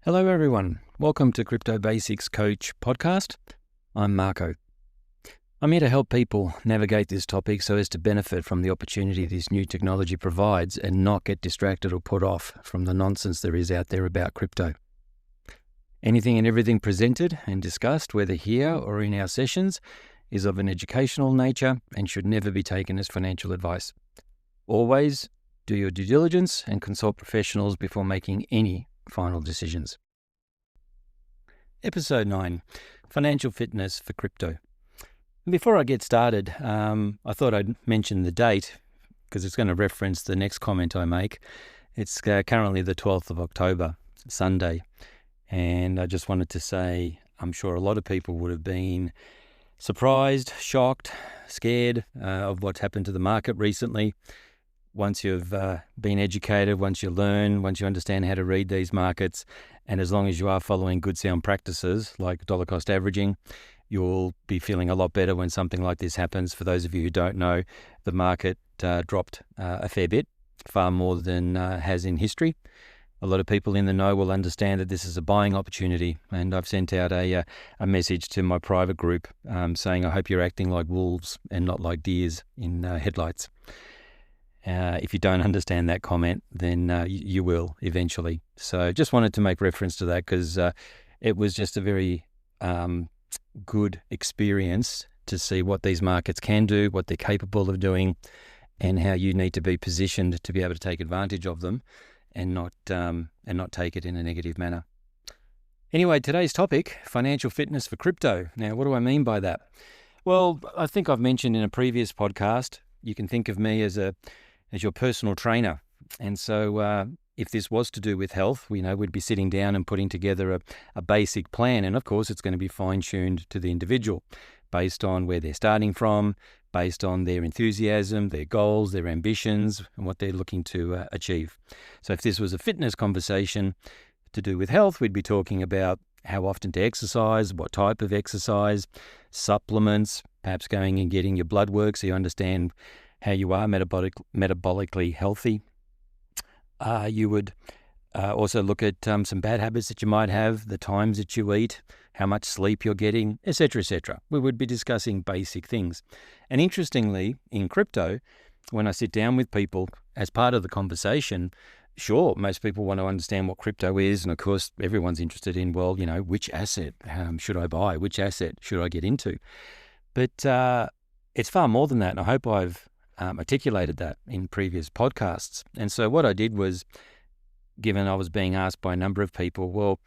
Hello everyone, welcome to Crypto Basics Coach podcast. I'm Marco. I'm here to help people navigate this topic so as to benefit from the opportunity this new technology provides and not get distracted or put off from the nonsense there is out there about crypto. Anything and everything presented and discussed, whether here or in our sessions, is of an educational nature and should never be taken as financial advice. Always do your due diligence and consult professionals before making any final decisions. Episode 9, Financial Fitness for Crypto. Before I get started, I thought I'd mention the date because it's going to reference the next comment I make. It's currently the 12th of October, Sunday, and I just wanted to say I'm sure a lot of people would have been surprised, shocked, scared of what's happened to the market recently. Once you've been educated, once you learn, once you understand how to read these markets, and as long as you are following good sound practices like dollar cost averaging, you'll be feeling a lot better when something like this happens. For those of you who don't know, the market dropped a fair bit, far more than has in history. A lot of people in the know will understand that this is a buying opportunity, and I've sent out a message to my private group saying I hope you're acting like wolves and not like deers in headlights. If you don't understand that comment, then you will eventually. So just wanted to make reference to that because it was just a very good experience to see what these markets can do, what they're capable of doing, and how you need to be positioned to be able to take advantage of them and not take it in a negative manner. Anyway, today's topic, financial fitness for crypto. Now, what do I mean by that? Well, I think I've mentioned in a previous podcast, you can think of me as your personal trainer. And so if this was to do with health, we'd be sitting down and putting together a basic plan. And of course, it's going to be fine-tuned to the individual based on where they're starting from, based on their enthusiasm, their goals, their ambitions, and what they're looking to achieve. So if this was a fitness conversation to do with health, we'd be talking about how often to exercise, what type of exercise, supplements, perhaps going and getting your blood work so you understand how you are metabolically healthy. You would also look at some bad habits that you might have, the times that you eat, how much sleep you're getting, etc., etc. We would be discussing basic things. And interestingly, in crypto, when I sit down with people as part of the conversation, sure, most people want to understand what crypto is. And of course, everyone's interested in, which asset should I buy? Which asset should I get into? But it's far more than that. And I hope I've articulated that in previous podcasts. And so what I did was, given I was being asked by a number of people, well,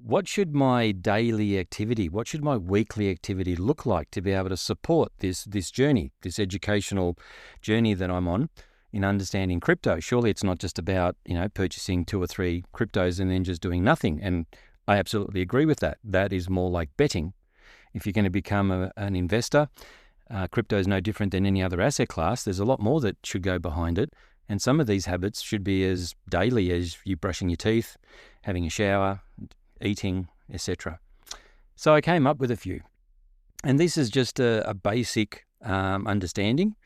what should my daily activity, what should my weekly activity look like to be able to support this journey, this educational journey that I'm on in understanding crypto? Surely it's not just about, purchasing 2 or 3 cryptos and then just doing nothing. And I absolutely agree with that. That is more like betting. If you're going to become an investor, crypto is no different than any other asset class. There's a lot more that should go behind it. And some of these habits should be as daily as you brushing your teeth, having a shower, eating, etc. So I came up with a few. And this is just a basic understanding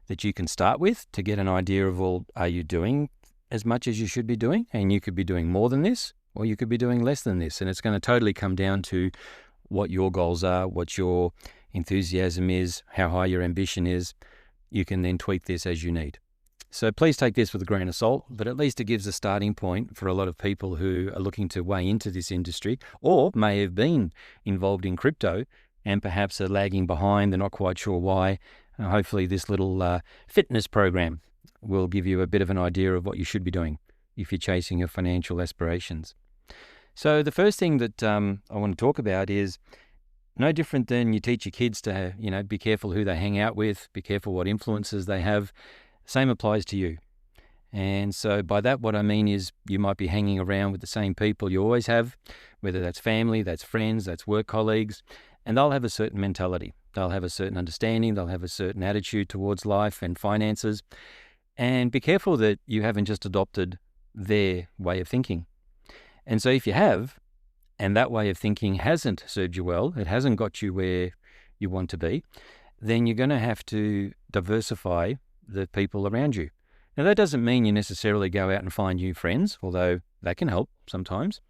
that you can start with to get an idea of, well, are you doing as much as you should be doing? And you could be doing more than this, or you could be doing less than this. And it's going to totally come down to what your goals are, what your enthusiasm is, how high your ambition is. You can then tweak this as you need. So please take this with a grain of salt, but at least it gives a starting point for a lot of people who are looking to weigh into this industry or may have been involved in crypto and perhaps are lagging behind. They're not quite sure why. Hopefully this little fitness program will give you a bit of an idea of what you should be doing if you're chasing your financial aspirations. So the first thing that I want to talk about is no different than you teach your kids to, be careful who they hang out with, be careful what influences they have. Same applies to you. And so by that, what I mean is you might be hanging around with the same people you always have, whether that's family, that's friends, that's work colleagues, and they'll have a certain mentality. They'll have a certain understanding. They'll have a certain attitude towards life and finances. And be careful that you haven't just adopted their way of thinking. And so if you have, and that way of thinking hasn't served you well, it hasn't got you where you want to be, then you're going to have to diversify the people around you. Now, that doesn't mean you necessarily go out and find new friends, although that can help sometimes.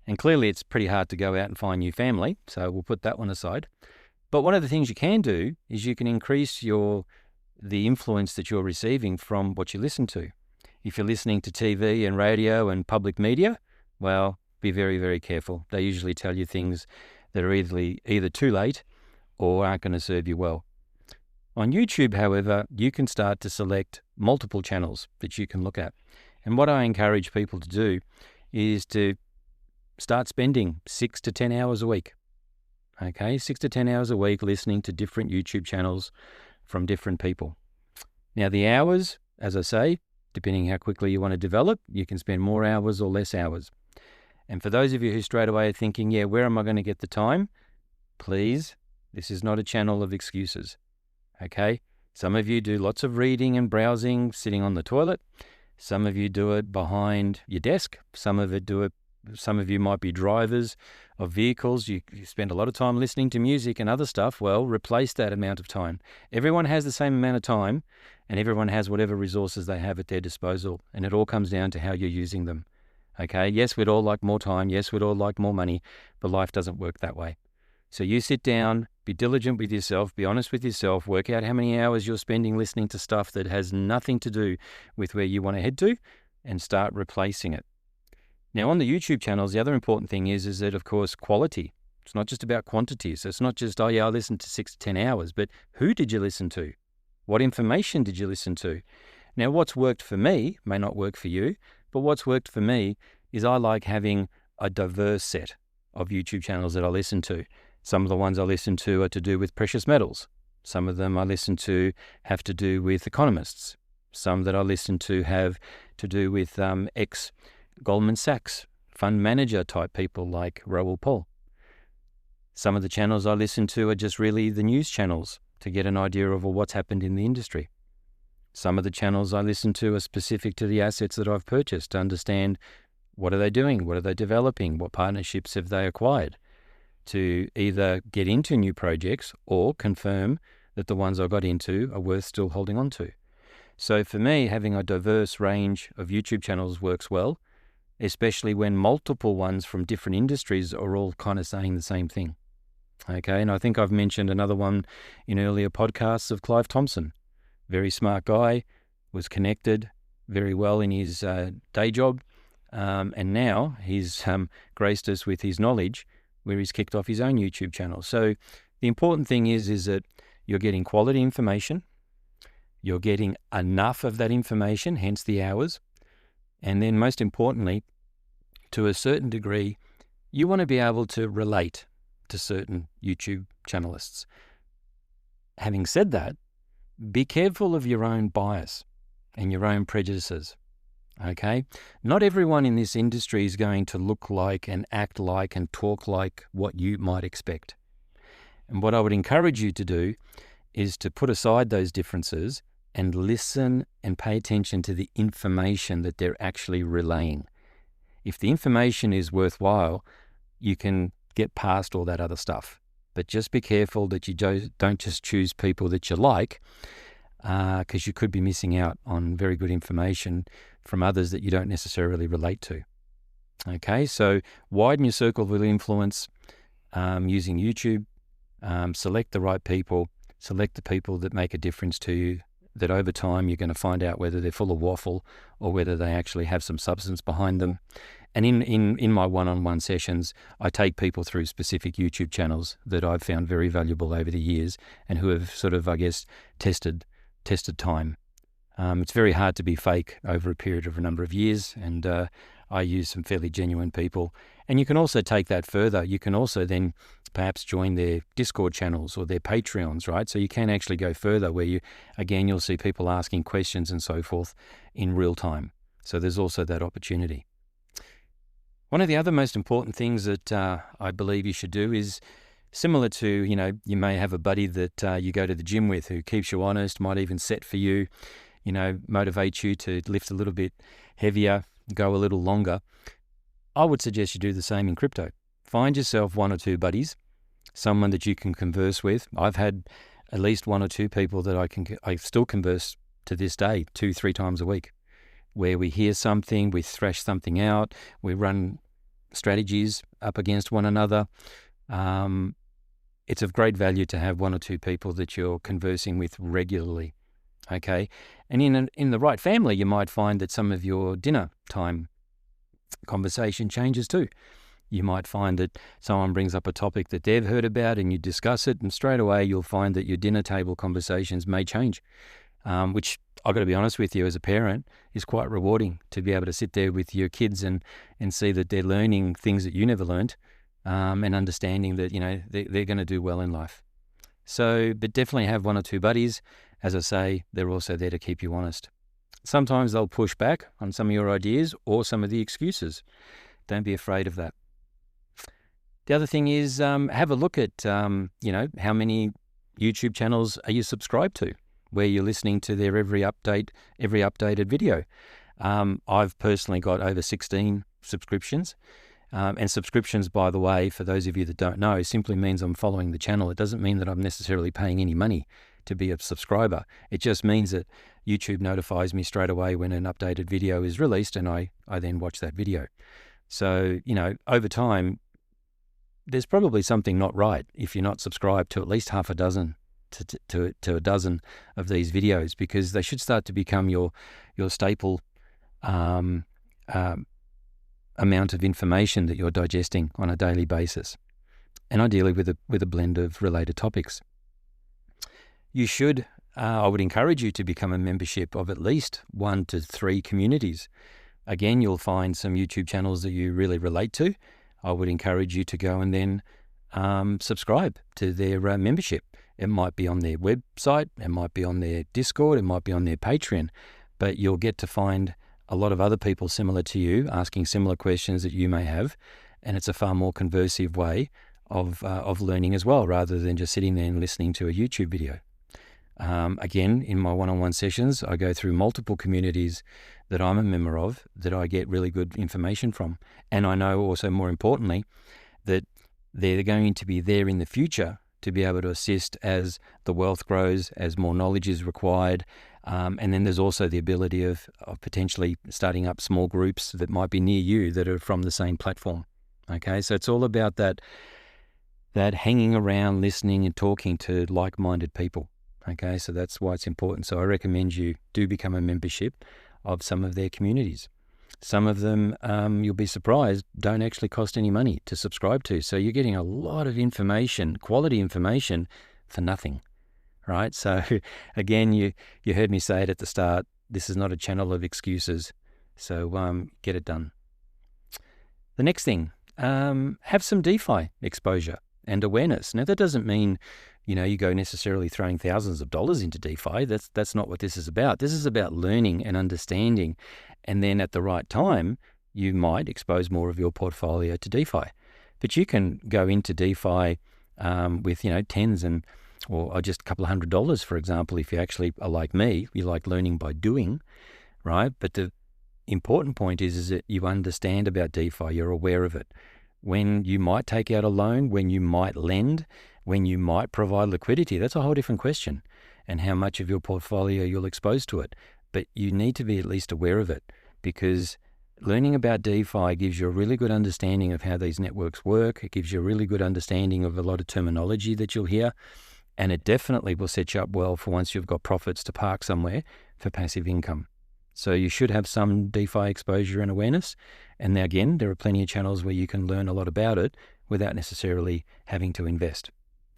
And clearly it's pretty hard to go out and find new family, so we'll put that one aside. But one of the things you can do is you can increase the influence that you're receiving from what you listen to. If you're listening to TV and radio and public media, well, be very, very careful. They usually tell you things that are either too late or aren't going to serve you well. On YouTube, however, you can start to select multiple channels that you can look at. And what I encourage people to do is to start spending 6 to 10 hours a week. Okay, 6 to 10 hours a week listening to different YouTube channels from different people. Now, the hours, as I say, depending how quickly you want to develop, you can spend more hours or less hours. And for those of you who straight away are thinking, yeah, where am I going to get the time? Please, this is not a channel of excuses. Okay, some of you do lots of reading and browsing sitting on the toilet. Some of you do it behind your desk. Some of you might be drivers of vehicles. You spend a lot of time listening to music and other stuff. Well, replace that amount of time. Everyone has the same amount of time, and everyone has whatever resources they have at their disposal, and it all comes down to how you're using them. Okay, yes, we'd all like more time. Yes, we'd all like more money, but life doesn't work that way. So you sit down, be diligent with yourself, be honest with yourself, work out how many hours you're spending listening to stuff that has nothing to do with where you want to head to, and start replacing it. Now, on the YouTube channels, the other important thing is that, of course, quality. It's not just about quantity. So it's not just, oh, yeah, I listened to 6 to 10 hours, but who did you listen to? What information did you listen to? Now, what's worked for me may not work for you, but what's worked for me is I like having a diverse set of YouTube channels that I listen to. Some of the ones I listen to are to do with precious metals. Some of them I listen to have to do with economists. Some that I listen to have to do with Goldman Sachs fund manager type people like Raoul Pal. Some of the channels I listen to are just really the news channels to get an idea of what's happened in the industry. Some of the channels I listen to are specific to the assets that I've purchased to understand what are they doing, what are they developing, what partnerships have they acquired, to either get into new projects or confirm that the ones I got into are worth still holding on to. So for me, having a diverse range of YouTube channels works well, especially when multiple ones from different industries are all kind of saying the same thing. Okay, and I think I've mentioned another one in earlier podcasts of Clive Thompson. Very smart guy, was connected very well in his day job, and now he's graced us with his knowledge where he's kicked off his own YouTube channel. So the important thing is that you're getting quality information, you're getting enough of that information, hence the hours, and then most importantly, to a certain degree, you want to be able to relate to certain YouTube channelists. Having said that, be careful of your own bias and your own prejudices, okay? Not everyone in this industry is going to look like and act like and talk like what you might expect. And what I would encourage you to do is to put aside those differences and listen and pay attention to the information that they're actually relaying. If the information is worthwhile, you can get past all that other stuff. But just be careful that you don't just choose people that you like, because you could be missing out on very good information from others that you don't necessarily relate to. Okay, so widen your circle of influence using YouTube. Select the right people. Select the people that make a difference to you, that over time you're going to find out whether they're full of waffle or whether they actually have some substance behind them. And in my one-on-one sessions, I take people through specific YouTube channels that I've found very valuable over the years and who have sort of, I guess, tested time. It's very hard to be fake over a period of a number of years, and I use some fairly genuine people. And you can also take that further. You can also then perhaps join their Discord channels or their Patreons, right? So you can actually go further where you'll see people asking questions and so forth in real time. So there's also that opportunity. One of the other most important things that I believe you should do is similar to, you may have a buddy that you go to the gym with who keeps you honest, might even set for you, motivate you to lift a little bit heavier, go a little longer. I would suggest you do the same in crypto. Find yourself one or two buddies, someone that you can converse with. I've had at least one or two people that I still converse to this day, 2-3 times a week, where we hear something, we thrash something out, we run strategies up against one another. It's of great value to have one or two people that you're conversing with regularly. Okay, and in the right family, you might find that some of your dinner time conversation changes too. You might find that someone brings up a topic that they've heard about and you discuss it, and straight away you'll find that your dinner table conversations may change, which I've got to be honest with you, as a parent, is quite rewarding to be able to sit there with your kids and see that they're learning things that you never learned, and understanding that, they're going to do well in life. So, but definitely have one or two buddies. As I say, they're also there to keep you honest. Sometimes they'll push back on some of your ideas or some of the excuses. Don't be afraid of that. The other thing is, have a look at, how many YouTube channels are you subscribed to, where you're listening to their every updated video. I've personally got over 16 subscriptions. And subscriptions, by the way, for those of you that don't know, simply means I'm following the channel. It doesn't mean that I'm necessarily paying any money to be a subscriber. It just means that YouTube notifies me straight away when an updated video is released, and I then watch that video. So, over time, there's probably something not right if you're not subscribed to at least half a dozen to a dozen of these videos, because they should start to become your staple amount of information that you're digesting on a daily basis, and ideally with a blend of related topics. You should, I would encourage you to become a membership of at least 1 to 3 communities. Again, you'll find some YouTube channels that you really relate to. I would encourage you to go and then subscribe to their membership. It might be on their website, it might be on their Discord, it might be on their Patreon, but you'll get to find a lot of other people similar to you asking similar questions that you may have, and it's a far more conversive way of learning as well, rather than just sitting there and listening to a YouTube video. Again, in my one-on-one sessions, I go through multiple communities that I'm a member of that I get really good information from. And I know also, more importantly, that they're going to be there in the future to be able to assist as the wealth grows, as more knowledge is required. And then there's also the ability of potentially starting up small groups that might be near you that are from the same platform. Okay, so it's all about that hanging around, listening and talking to like-minded people. Okay, so that's why it's important. So I recommend you do become a membership of some of their communities. Some of them, you'll be surprised, don't actually cost any money to subscribe to. So you're getting a lot of information, quality information, for nothing, right? So again, you heard me say it at the start, this is not a channel of excuses. So get it done. The next thing, have some DeFi exposure and awareness. Now, that doesn't mean you go necessarily throwing thousands of dollars into DeFi. That's not what this is about. This is about learning and understanding, and then at the right time, you might expose more of your portfolio to DeFi. But you can go into DeFi with tens or just a couple of $100, for example. If you actually are like me, you like learning by doing, right? But the important point is that you understand about DeFi. You're aware of it. When you might take out a loan, when you might lend, when you might provide liquidity, that's a whole different question, and how much of your portfolio you'll expose to it. But you need to be at least aware of it, because learning about DeFi gives you a really good understanding of how these networks work. It gives you a really good understanding of a lot of terminology that you'll hear, and it definitely will set you up well for once you've got profits to park somewhere for passive income. So you should have some DeFi exposure and awareness. And now again, there are plenty of channels where you can learn a lot about it without necessarily having to invest.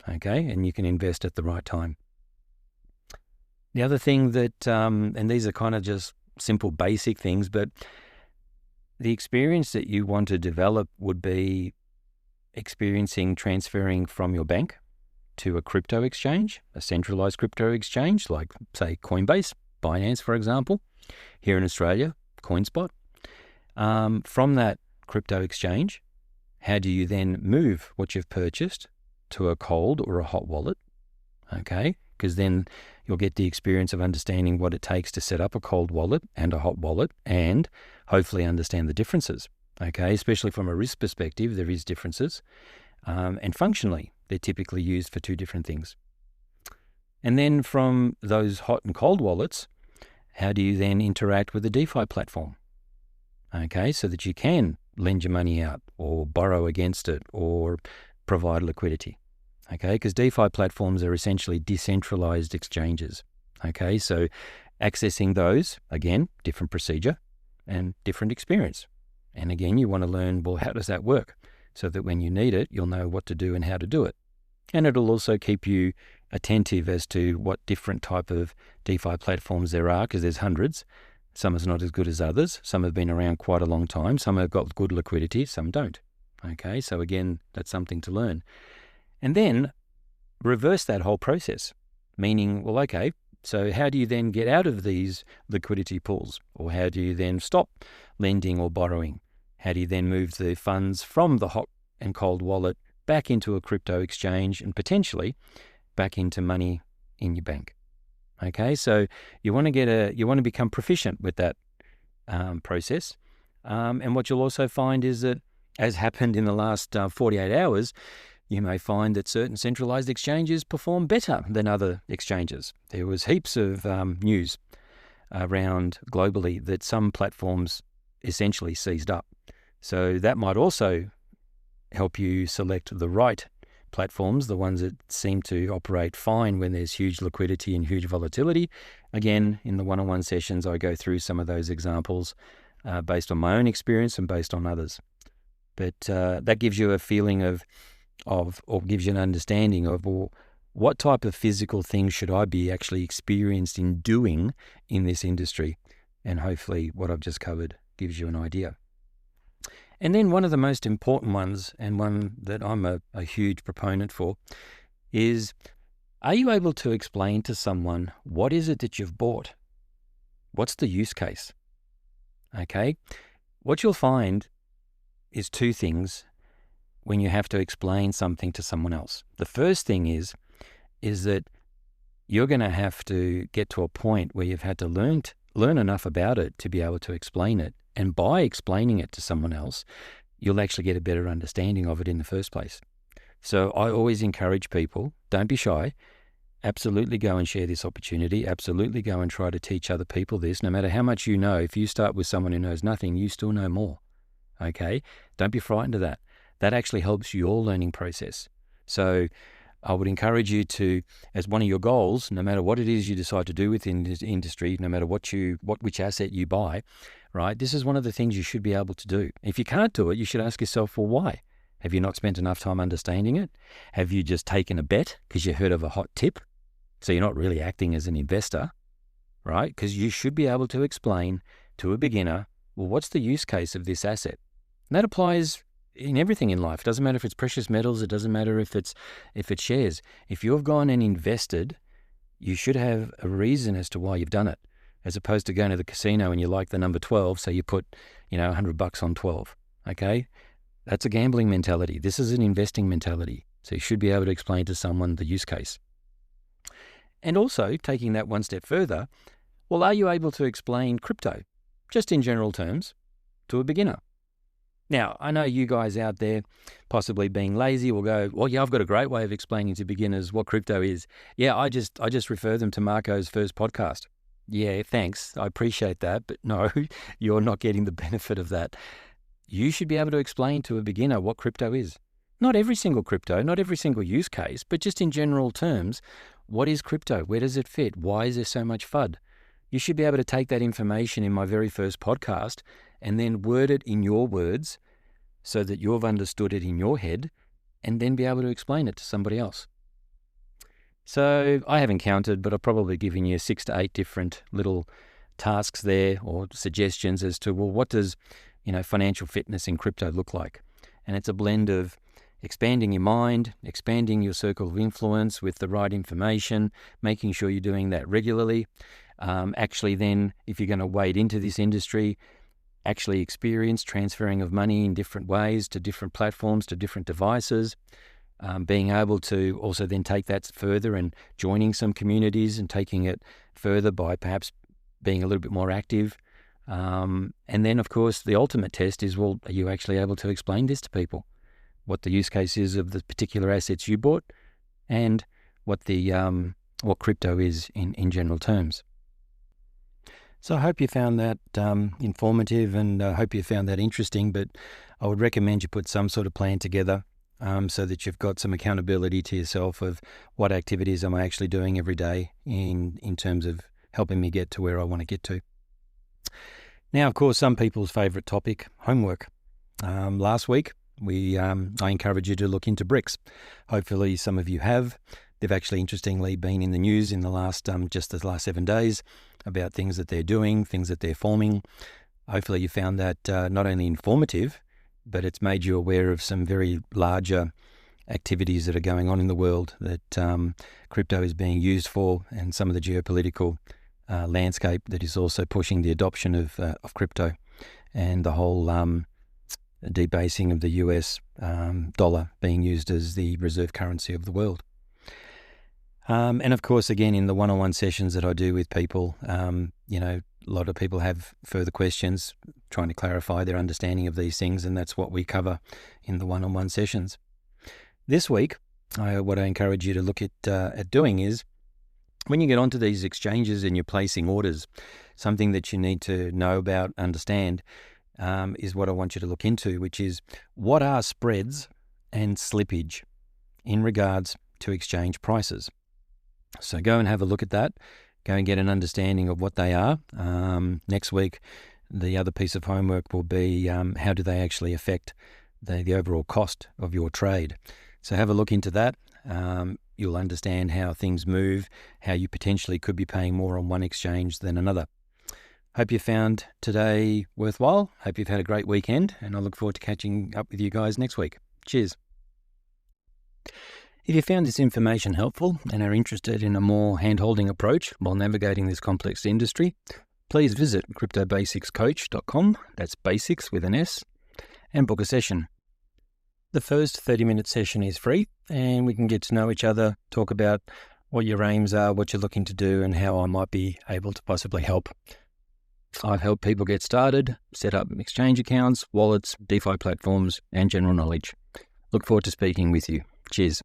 Okay, and you can invest at the right time. The other thing that, and these are kind of just simple basic things, but the experience that you want to develop would be transferring from your bank to a crypto exchange, a centralized crypto exchange, like say Coinbase, Binance, for example, here in Australia, CoinSpot. From that crypto exchange, how do you then move what you've purchased to a cold or a hot wallet? Okay, because then you'll get the experience of understanding what it takes to set up a cold wallet and a hot wallet, and hopefully understand the differences. Okay, especially from a risk perspective, there is differences, and functionally, they're typically used for two different things. And then from those hot and cold wallets, how do you then interact with the DeFi platform? Okay, so that you can lend your money out or borrow against it or provide liquidity. Okay, because DeFi platforms are essentially decentralized exchanges. Okay, so accessing those, again, different procedure and different experience. And again, you want to learn, well, how does that work? So that when you need it, you'll know what to do and how to do it. And it'll also keep you attentive as to what different type of DeFi platforms there are, because there's hundreds. Some is not as good as others. Some have been around quite a long time. Some have got good liquidity, some don't. Okay, so again, that's something to learn. And then reverse that whole process, meaning, well, okay, so how do you then get out of these liquidity pools? Or how do you then stop lending or borrowing? How do you then move the funds from the hot and cold wallet back into a crypto exchange and potentially back into money in your bank? Okay, so you want to become proficient with that process. And what you'll also find is that, as happened in the last 48 hours, you may find that certain centralized exchanges perform better than other exchanges. There was heaps of news around globally that some platforms essentially seized up. So that might also help you select the right platforms, the ones that seem to operate fine when there's huge liquidity and huge volatility. Again, in the one-on-one sessions, I go through some of those examples based on my own experience and based on others. But that gives you a feeling of or gives you an understanding of, well, what type of physical things should I be actually experienced in doing in this industry? And hopefully what I've just covered gives you an idea. And then one of the most important ones, and one that I'm a huge proponent for, is, are you able to explain to someone what is it that you've bought? What's the use case? Okay, what you'll find is two things when you have to explain something to someone else. The first thing is that you're going to have to get to a point where you've had to learn enough about it to be able to explain it. And by explaining it to someone else, you'll actually get a better understanding of it in the first place. So I always encourage people, don't be shy. Absolutely go and share this opportunity. Absolutely go and try to teach other people this. No matter how much you know, if you start with someone who knows nothing, you still know more. Okay? Don't be frightened of that. That actually helps your learning process. So I would encourage you to, as one of your goals, no matter what it is you decide to do within this industry, no matter which asset you buy, right? This is one of the things you should be able to do. If you can't do it, you should ask yourself, well, why? Have you not spent enough time understanding it? Have you just taken a bet because you heard of a hot tip? So you're not really acting as an investor, right? Because you should be able to explain to a beginner, well, what's the use case of this asset? And that applies in everything in life. It doesn't matter if it's precious metals. It doesn't matter if it's shares. If you've gone and invested, you should have a reason as to why you've done it, as opposed to going to the casino and you like the number 12, so you put, $100 on 12. Okay, that's a gambling mentality. This is an investing mentality. So you should be able to explain to someone the use case. And also, taking that one step further, well, are you able to explain crypto, just in general terms, to a beginner? Now, I know you guys out there possibly being lazy will go, well, yeah, I've got a great way of explaining to beginners what crypto is. Yeah, I just refer them to Marco's first podcast. Yeah, thanks. I appreciate that. But no, you're not getting the benefit of that. You should be able to explain to a beginner what crypto is. Not every single crypto, not every single use case, but just in general terms, what is crypto? Where does it fit? Why is there so much FUD? You should be able to take that information in my very first podcast and then word it in your words so that you've understood it in your head and then be able to explain it to somebody else. So I haven't counted, but I've probably given you 6 to 8 different little tasks there or suggestions as to, well, what does, financial fitness in crypto look like? And it's a blend of expanding your mind, expanding your circle of influence with the right information, making sure you're doing that regularly. Actually then, if you're going to wade into this industry, actually experience transferring of money in different ways to different platforms, to different devices, being able to also then take that further and joining some communities and taking it further by perhaps being a little bit more active. And then, of course, the ultimate test is, well, are you actually able to explain this to people? What the use case is of the particular assets you bought and what crypto is in general terms. So I hope you found that informative, and I hope you found that interesting, but I would recommend you put some sort of plan together so that you've got some accountability to yourself of what activities am I actually doing every day in terms of helping me get to where I want to get to. Now, of course, some people's favourite topic, homework. Last week, I encouraged you to look into BRICS. Hopefully some of you have. They've actually, interestingly, been in the news in the last 7 days about things that they're doing, things that they're forming. Hopefully you found that not only informative, but it's made you aware of some very larger activities that are going on in the world that crypto is being used for, and some of the geopolitical landscape that is also pushing the adoption of crypto, and the whole debasing of the US dollar being used as the reserve currency of the world. And of course, again, in the one-on-one sessions that I do with people, a lot of people have further questions, trying to clarify their understanding of these things, and that's what we cover in the one-on-one sessions. This week, what I encourage you to look at doing is, when you get onto these exchanges and you're placing orders, something that you need to know about, understand, is what I want you to look into, which is, what are spreads and slippage in regards to exchange prices? So go and have a look at that. Go and get an understanding of what they are. Next week, the other piece of homework will be how do they actually affect the overall cost of your trade. So have a look into that. You'll understand how things move, how you potentially could be paying more on one exchange than another. Hope you found today worthwhile. Hope you've had a great weekend, and I look forward to catching up with you guys next week. Cheers. If you found this information helpful and are interested in a more hand-holding approach while navigating this complex industry, please visit cryptobasicscoach.com, that's basics with an S, and book a session. The first 30-minute session is free, and we can get to know each other, talk about what your aims are, what you're looking to do, and how I might be able to possibly help. I've helped people get started, set up exchange accounts, wallets, DeFi platforms, and general knowledge. Look forward to speaking with you. Cheers.